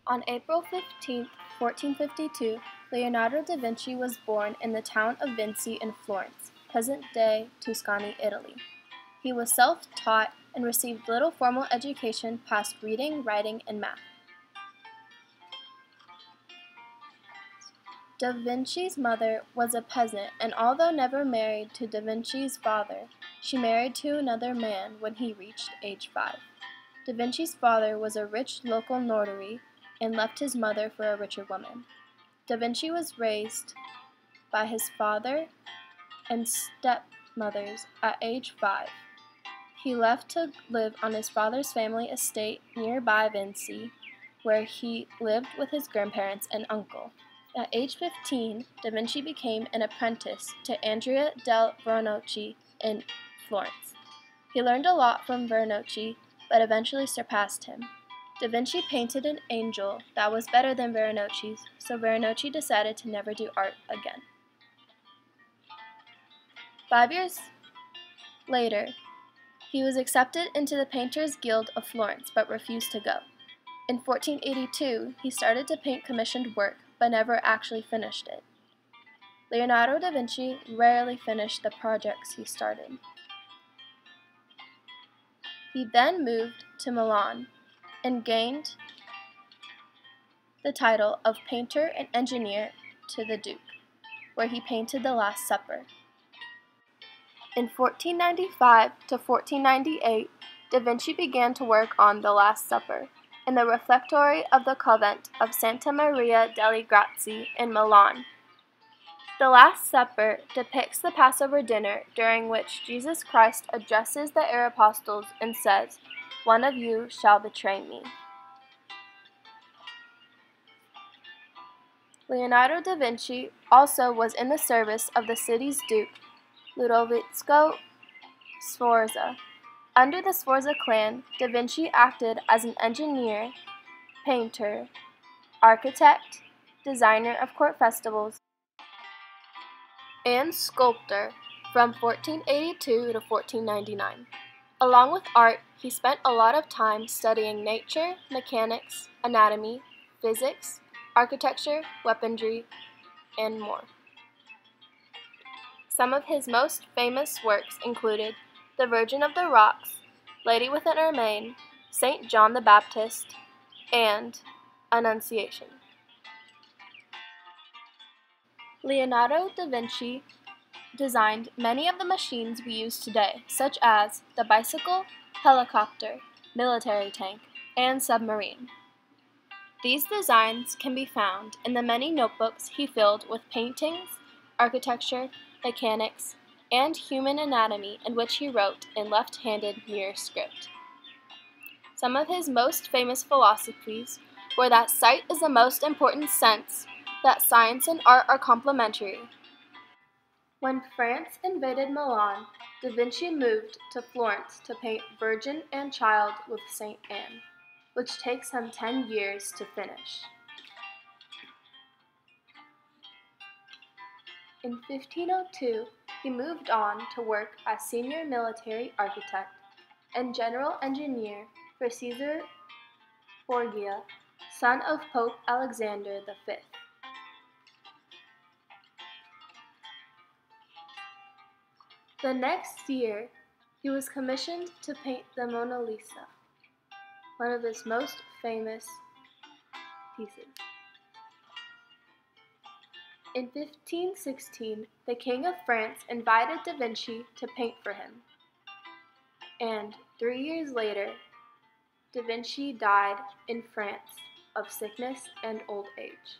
On April 15, 1452, Leonardo da Vinci was born in the town of Vinci in Florence, present-day Tuscany, Italy. He was self-taught and received little formal education past reading, writing, and math. Da Vinci's mother was a peasant, and although never married to Da Vinci's father, she married to another man when he reached age 5. Da Vinci's father was a rich local notary and left his mother for a richer woman. Da Vinci was raised by his father and stepmothers at age 5. He left to live on his father's family estate nearby Vinci, where he lived with his grandparents and uncle. At age 15, Da Vinci became an apprentice to Andrea del Vernocchi in Florence. He learned a lot from Vernocchi, but eventually surpassed him. Da Vinci painted an angel that was better than Vernocchi's, so Vernocchi decided to never do art again. 5 years later, he was accepted into the Painters' Guild of Florence, but refused to go. In 1482, he started to paint commissioned work, but never actually finished it. Leonardo da Vinci rarely finished the projects he started. He then moved to Milan and gained the title of painter and engineer to the Duke, where he painted the Last Supper. In 1495 to 1498, Da Vinci began to work on the Last Supper in the refectory of the convent of Santa Maria degli Grazi in Milan. The Last Supper depicts the Passover dinner during which Jesus Christ addresses the apostles and says, "One of you shall betray me." Leonardo da Vinci also was in the service of the city's Duke, Ludovico Sforza. Under the Sforza clan, Da Vinci acted as an engineer, painter, architect, designer of court festivals, and sculptor from 1482 to 1499. Along with art, he spent a lot of time studying nature, mechanics, anatomy, physics, architecture, weaponry, and more. Some of his most famous works included The Virgin of the Rocks, Lady with an Ermine, St. John the Baptist, and Annunciation. Leonardo da Vinci designed many of the machines we use today, such as the bicycle, helicopter, military tank, and submarine. These designs can be found in the many notebooks he filled with paintings, architecture, mechanics, and human anatomy in which he wrote in left-handed mirror script. Some of his most famous philosophies were that sight is the most important sense, that science and art are complementary. When France invaded Milan, Da Vinci moved to Florence to paint Virgin and Child with St. Anne, which takes him 10 years to finish. In 1502, he moved on to work as senior military architect and general engineer for Caesar Borgia, son of Pope Alexander V. The next year, he was commissioned to paint the Mona Lisa, one of his most famous pieces. In 1516, the King of France invited Da Vinci to paint for him, and 3 years later, Da Vinci died in France of sickness and old age.